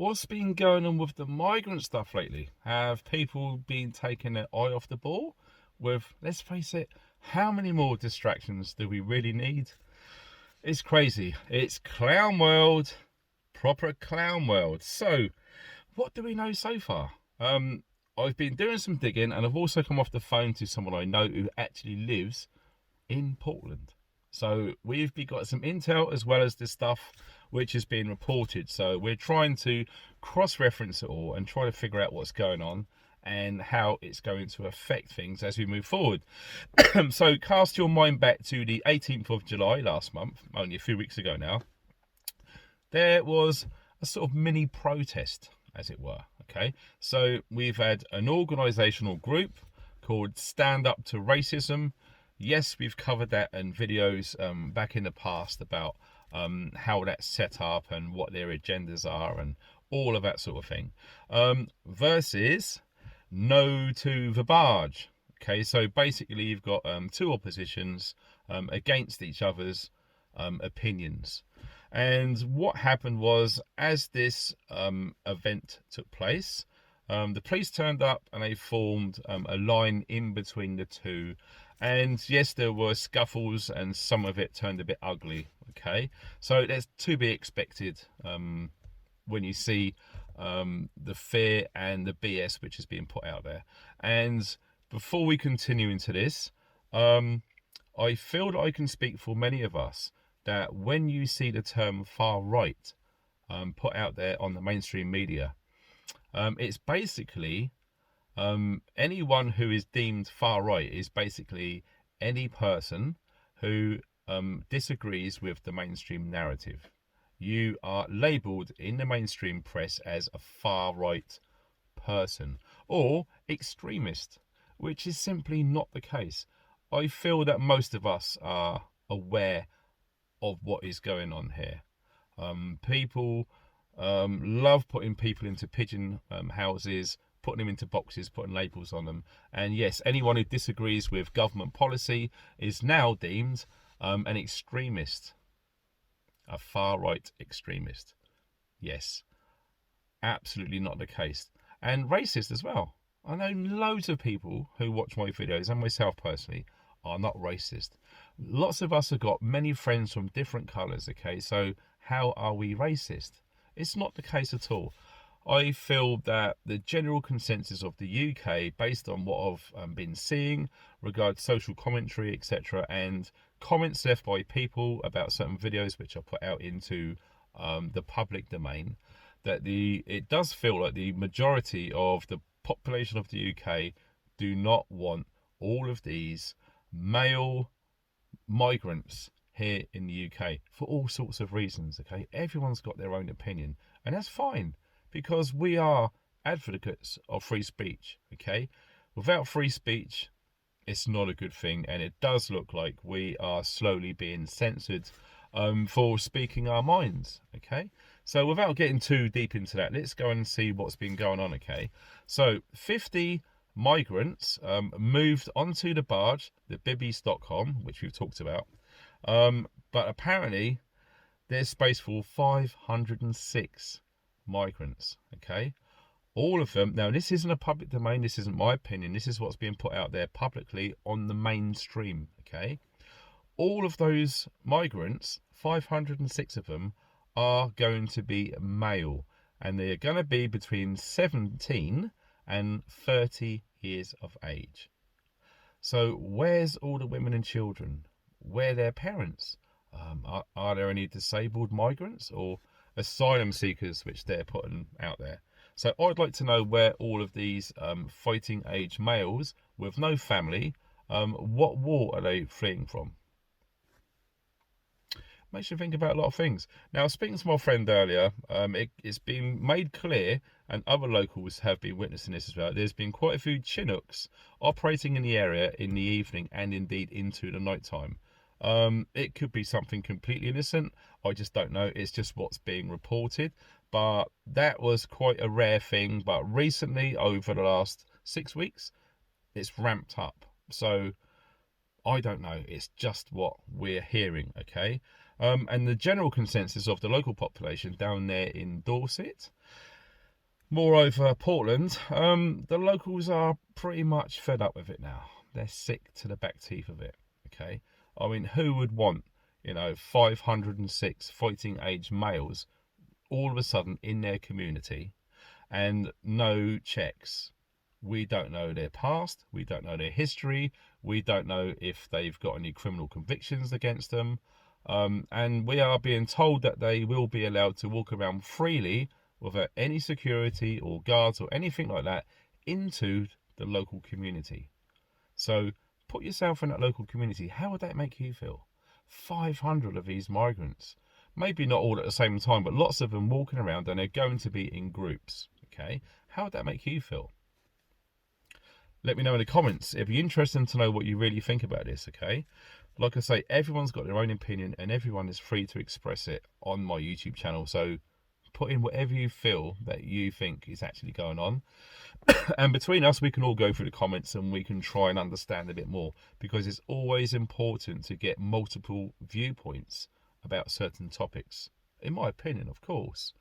what's been going on with the migrant stuff lately? Have people been taking their eye off the ball? With, let's face it, how many more distractions do we really need? It's crazy. It's clown world, proper clown world. So, what do we know so far? I've been doing some digging, and I've also come off the phone to someone I know who actually lives in Portland. So we've got some intel as well as this stuff which is being reported. So we're trying to cross-reference it all and try to figure out what's going on and how it's going to affect things as we move forward. So cast your mind back to the 18th of July last month, only a few weeks ago now. There was a sort of mini protest, as it were. Okay, so we've had an organisational group called Stand Up to Racism. Yes, we've covered that in videos back in the past about how that's set up and what their agendas are and all of that sort of thing. Versus No to the Barge. Okay, so basically you've got two oppositions against each other's opinions. And what happened was, as this event took place, the police turned up and they formed a line in between the two. And yes, there were scuffles and some of it turned a bit ugly. Okay, so that's to be expected when you see the fear and the BS which is being put out there. And before we continue into this, I feel that I can speak for many of us that when you see the term far right put out there on the mainstream media, it's basically anyone who is deemed far right is basically any person who disagrees with the mainstream narrative. You are labelled in the mainstream press as a far right person or extremist, which is simply not the case. I feel that most of us are aware of what is going on here. People love putting people into pigeon houses, putting them into boxes, putting labels on them. And yes, anyone who disagrees with government policy is now deemed an extremist, a far-right extremist. Yes, absolutely not the case. And racist as well. I know loads of people who watch my videos, and myself personally, are not racist. Lots of us have got many friends from different colours, okay? So how are we racist? It's not the case at all. I feel that the general consensus of the UK, based on what I've been seeing regarding social commentary, etc., and comments left by people about certain videos which are put out into the public domain, that it does feel like the majority of the population of the UK do not want all of these male migrants here in the UK for all sorts of reasons. Okay, everyone's got their own opinion, and that's fine, because we are advocates of free speech. Okay, without free speech, it's not a good thing, and it does look like we are slowly being censored for speaking our minds. Okay, so without getting too deep into that, let's go and see what's been going on. Okay, so 50 migrants moved onto the barge, the bibbies.com, which we've talked about, but apparently there's space for 506 migrants. Okay, all of them. Now, this isn't a public domain, this isn't my opinion, this is what's being put out there publicly on the mainstream. Okay, all of those migrants, 506 of them, are going to be male, and they're going to be between 17 and 30 years of age. So where's all the women and children? Where are their parents? Are there any disabled migrants or asylum seekers which they're putting out there? So I'd like to know where all of these fighting age males with no family, what war are they fleeing from? Makes you think about a lot of things. Now, speaking to my friend earlier, it's been made clear, and other locals have been witnessing this as well, there's been quite a few Chinooks operating in the area in the evening and indeed into the night time. It could be something completely innocent, I just don't know, it's just what's being reported, but that was quite a rare thing. But recently, over the last 6 weeks, it's ramped up. So I don't know, it's just what we're hearing. Okay, and the general consensus of the local population down there in Dorset Moreover, Portland, the locals are pretty much fed up with it now. They're sick to the back teeth of it. Okay, I mean, who would want, 506 fighting age males all of a sudden in their community and no checks? We don't know their past, we don't know their history, we don't know if they've got any criminal convictions against them, and we are being told that they will be allowed to walk around freely without any security or guards or anything like that into the local community. So put yourself in that local community. How would that make you feel? 500 of these migrants, maybe not all at the same time, but lots of them walking around, and they're going to be in groups. Okay, how would that make you feel? Let me know in the comments. It'd be interesting to know what you really think about this. Okay, like I say, everyone's got their own opinion and everyone is free to express it on my YouTube channel. So put in whatever you feel that you think is actually going on. And between us, we can all go through the comments and we can try and understand a bit more, because it's always important to get multiple viewpoints about certain topics, in my opinion, of course.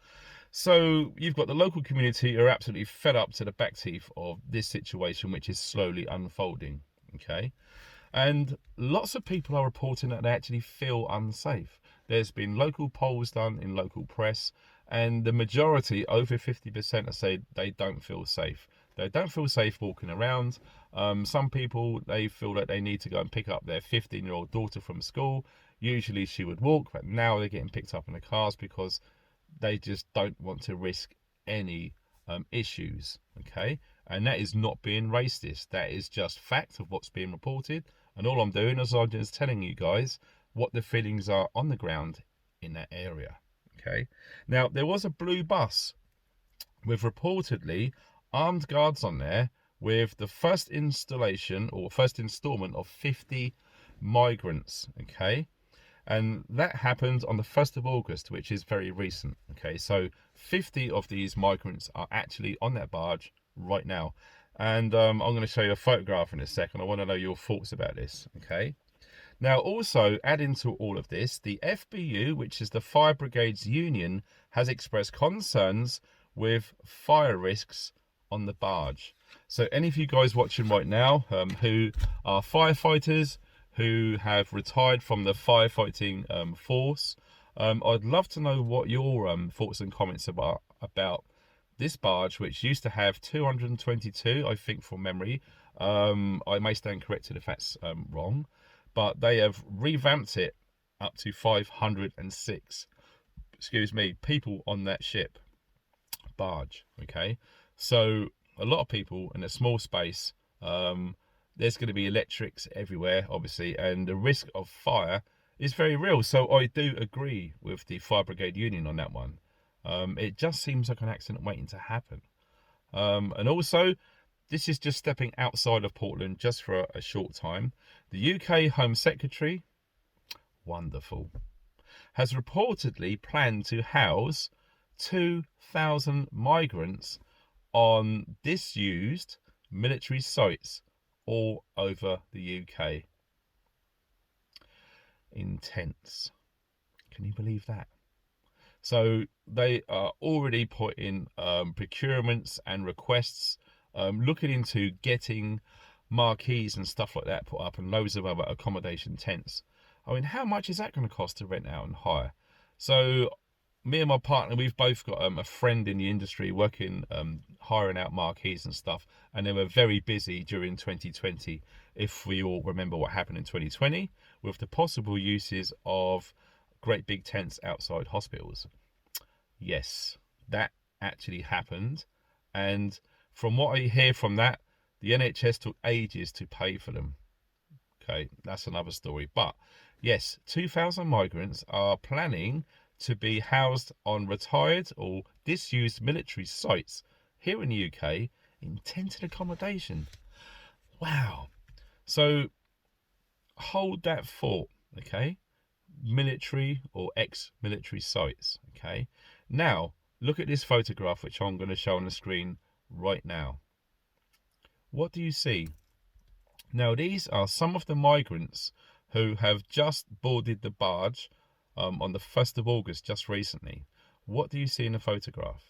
So you've got the local community who are absolutely fed up to the back teeth of this situation, which is slowly unfolding. Okay, and lots of people are reporting that they actually feel unsafe. There's been local polls done in local press, and the majority, over 50%, have said they don't feel safe. They don't feel safe walking around. Some people, they feel that they need to go and pick up their 15-year-old daughter from school. Usually she would walk, but now they're getting picked up in the cars because they just don't want to risk any issues. Okay, and that is not being racist. That is just fact of what's being reported. And all I'm doing is I'm just telling you guys what the feelings are on the ground in that area. Okay, now there was a blue bus with reportedly armed guards on there with the first installation or first installment of 50 migrants. Okay, and that happened on the 1st of August, which is very recent. Okay, so 50 of these migrants are actually on that barge right now, and I'm going to show you a photograph in a second. I want to know your thoughts about this. Okay, now also adding to all of this, the FBU, which is the Fire Brigades Union, has expressed concerns with fire risks on the barge. So any of you guys watching right now who are firefighters, who have retired from the firefighting force, I'd love to know what your thoughts and comments about this barge, which used to have 222, I think, from memory. I may stand corrected if that's wrong, but they have revamped it up to 506, excuse me, people on that ship barge. Okay, so a lot of people in a small space. There's going to be electrics everywhere, obviously, and the risk of fire is very real. So I do agree with the Fire Brigade Union on that one. It just seems like an accident waiting to happen. And also, this is just stepping outside of Portland just for a short time. The UK Home Secretary, wonderful, has reportedly planned to house 2,000 migrants on disused military sites all over the UK. Intense. Can you believe that? So they are already putting procurements and requests, looking into getting marquees and stuff like that put up, and loads of other accommodation tents. I mean, how much is that going to cost to rent out and hire? So me and my partner, we've both got a friend in the industry working, hiring out marquees and stuff, and they were very busy during 2020, if we all remember what happened in 2020, with the possible uses of great big tents outside hospitals. Yes, that actually happened, and from what I hear from that, the NHS took ages to pay for them. Okay, that's another story. But yes, 2,000 migrants are planning to be housed on retired or disused military sites here in the UK in tented accommodation. Wow. So hold that thought, okay? Military or ex-military sites, okay? Now, look at this photograph, which I'm going to show on the screen right now. What do you see? Now, these are some of the migrants who have just boarded the barge on the 1st of August, just recently. What do you see in the photograph?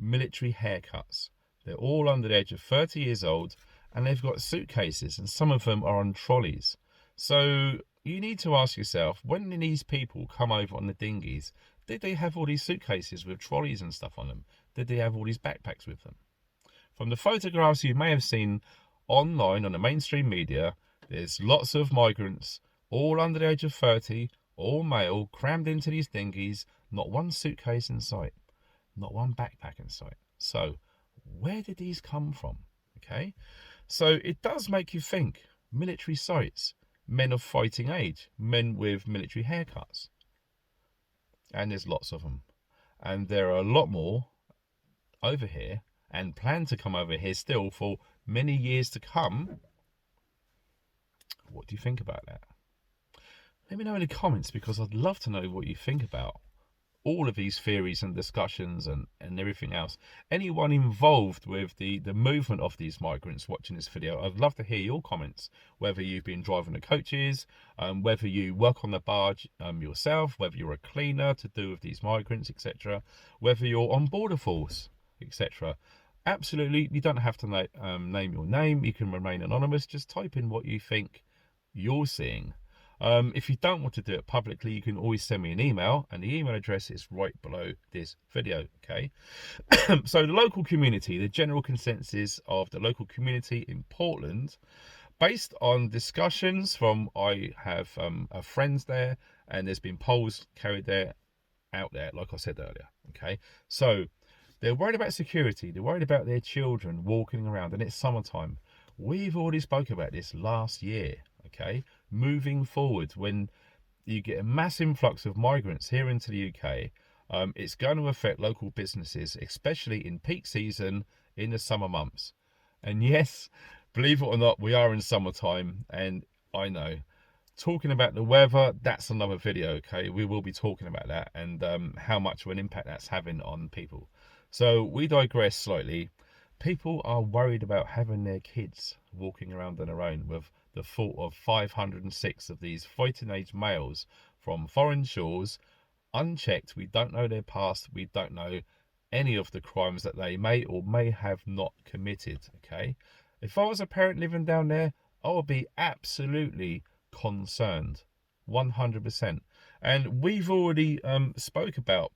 military haircuts. They're all under the age of 30 years old, and they've got suitcases, and some of them are on trolleys. So you need to ask yourself, when these people come over on the dinghies, did they have all these suitcases with trolleys and stuff on them? Did they have all these backpacks with them? From the photographs you may have seen online on the mainstream media, there's lots of migrants, all under the age of 30, all male, crammed into these dinghies, not one suitcase in sight, not one backpack in sight. So where did these come from? Okay, so it does make you think. Military sites, men of fighting age, men with military haircuts, and there's lots of them, and there are a lot more over here and plan to come over here still for many years to come. What do you think about that? Let me know in the comments, because I'd love to know what you think about all of these theories and discussions and everything else. Anyone involved with the movement of these migrants watching this video, I'd love to hear your comments, whether you've been driving the coaches, whether you work on the barge yourself, whether you're a cleaner to do with these migrants, etc., whether you're on border force, etc. Absolutely, you don't have to name your name. You can remain anonymous. Just type in what you think you're seeing. If you don't want to do it publicly, you can always send me an email, and the email address is right below this video. Okay. So the local community, the general consensus of the local community in Portland, based on discussions from, I have friends there, and there's been polls carried out there, like I said earlier. Okay, so they're worried about security. They're worried about their children walking around, and it's summertime. We've already spoke about this last year. Okay, moving forward, when you get a mass influx of migrants here into the UK, it's going to affect local businesses, especially in peak season in the summer months. And yes, believe it or not, we are in summertime, and I know, talking about the weather, that's another video. Okay, we will be talking about that, and how much of an impact that's having on people. So we digress slightly. People are worried about having their kids walking around on their own, with the thought of 506 of these fighting age males from foreign shores, unchecked. We don't know their past. We don't know any of the crimes that they may or may have not committed. Okay, if I was a parent living down there, I would be absolutely concerned, 100%. And we've already spoke about,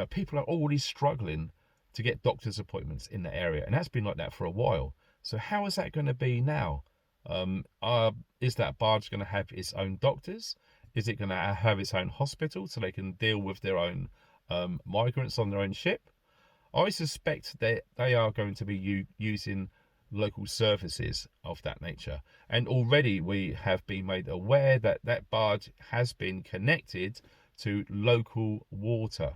people are already struggling to get doctor's appointments in the area, and that's been like that for a while. So how is that going to be now? Is that barge going to have its own doctors? Is it going to have its own hospital so they can deal with their own migrants on their own ship? I suspect that they are going to be using local services of that nature, and already we have been made aware that that barge has been connected to local water.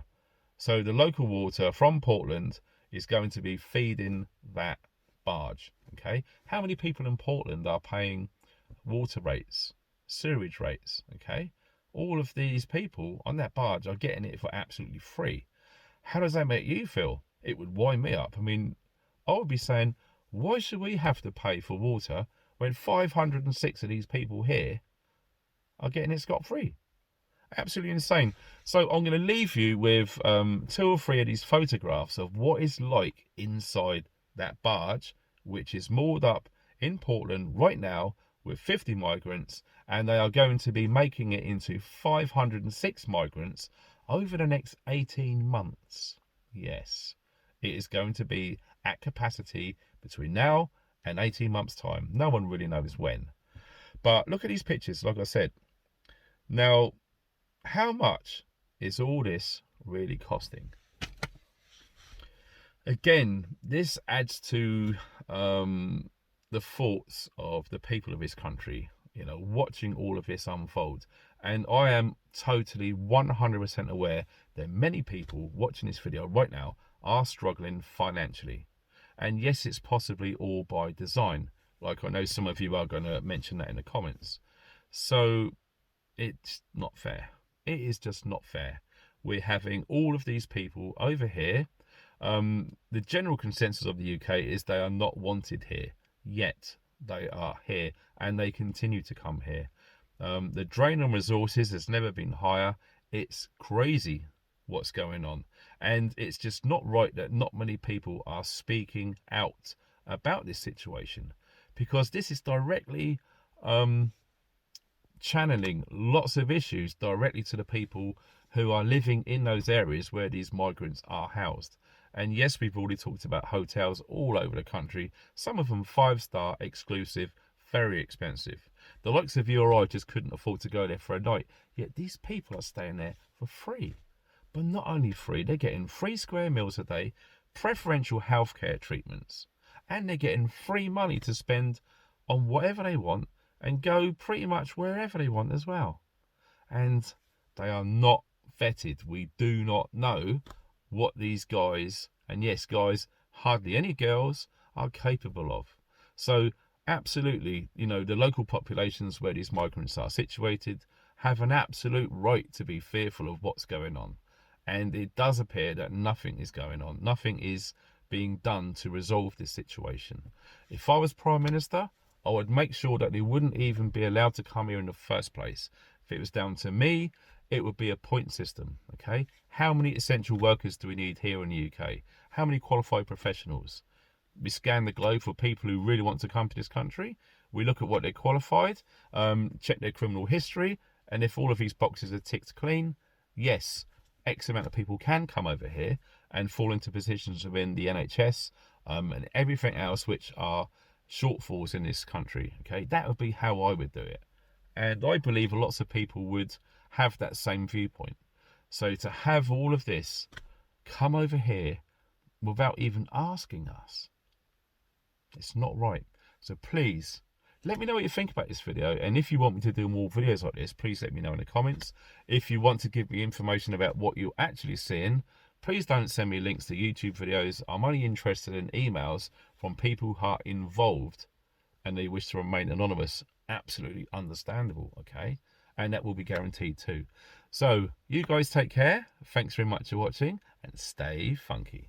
So the local water from Portland is going to be feeding that barge. Okay, how many people in Portland are paying water rates, sewage rates? Okay, all of these people on that barge are getting it for absolutely free. How does that make you feel? It would wind me up. I mean, I would be saying, why should we have to pay for water when 506 of these people here are getting it scot-free? Absolutely insane. So I'm going to leave you with 2 or 3 of these photographs of what it's like inside that barge, which is moored up in Portland right now with 50 migrants, and they are going to be making it into 506 migrants over the next 18 months. Yes, it is going to be at capacity between now and 18 months time. No one really knows when. But look at these pictures, like I said. Now, how much is all this really costing? Again, this adds to the thoughts of the people of this country, watching all of this unfold. And I am totally 100% aware that many people watching this video right now are struggling financially. And yes, it's possibly all by design. Like, I know some of you are going to mention that in the comments. So it's not fair. It is just not fair. We're having all of these people over here. The general consensus of the UK is they are not wanted here, yet they are here, and they continue to come here. The drain on resources has never been higher. It's crazy what's going on. And it's just not right that not many people are speaking out about this situation, because this is directly channeling lots of issues directly to the people who are living in those areas where these migrants are housed. And yes, we've already talked about hotels all over the country, some of them 5-star, exclusive, very expensive. The likes of you or I just couldn't afford to go there for a night, yet these people are staying there for free. But not only free, they're getting free square meals a day, preferential healthcare treatments, and they're getting free money to spend on whatever they want and go pretty much wherever they want as well. And they are not vetted. We do not know what these guys, and yes, guys, hardly any girls, are capable of. So absolutely, you know, the local populations where these migrants are situated have an absolute right to be fearful of what's going on. And it does appear that nothing is going on. Nothing is being done to resolve this situation. If I was Prime Minister, I would make sure that they wouldn't even be allowed to come here in the first place. If it was down to me, it would be a point system, okay? How many essential workers do we need here in the UK? How many qualified professionals? We scan the globe for people who really want to come to this country. We look at what they're qualified, check their criminal history, and if all of these boxes are ticked clean, yes, X amount of people can come over here and fall into positions within the NHS and everything else which are shortfalls in this country, okay? That would be how I would do it. And I believe lots of people would have that same viewpoint. So to have all of this come over here without even asking us, it's not right. So please, let me know what you think about this video. And if you want me to do more videos like this, please let me know in the comments. If you want to give me information about what you're actually seeing, please don't send me links to YouTube videos. I'm only interested in emails from people who are involved and they wish to remain anonymous. Absolutely understandable, okay? And that will be guaranteed too. So you guys take care. Thanks very much for watching and stay funky.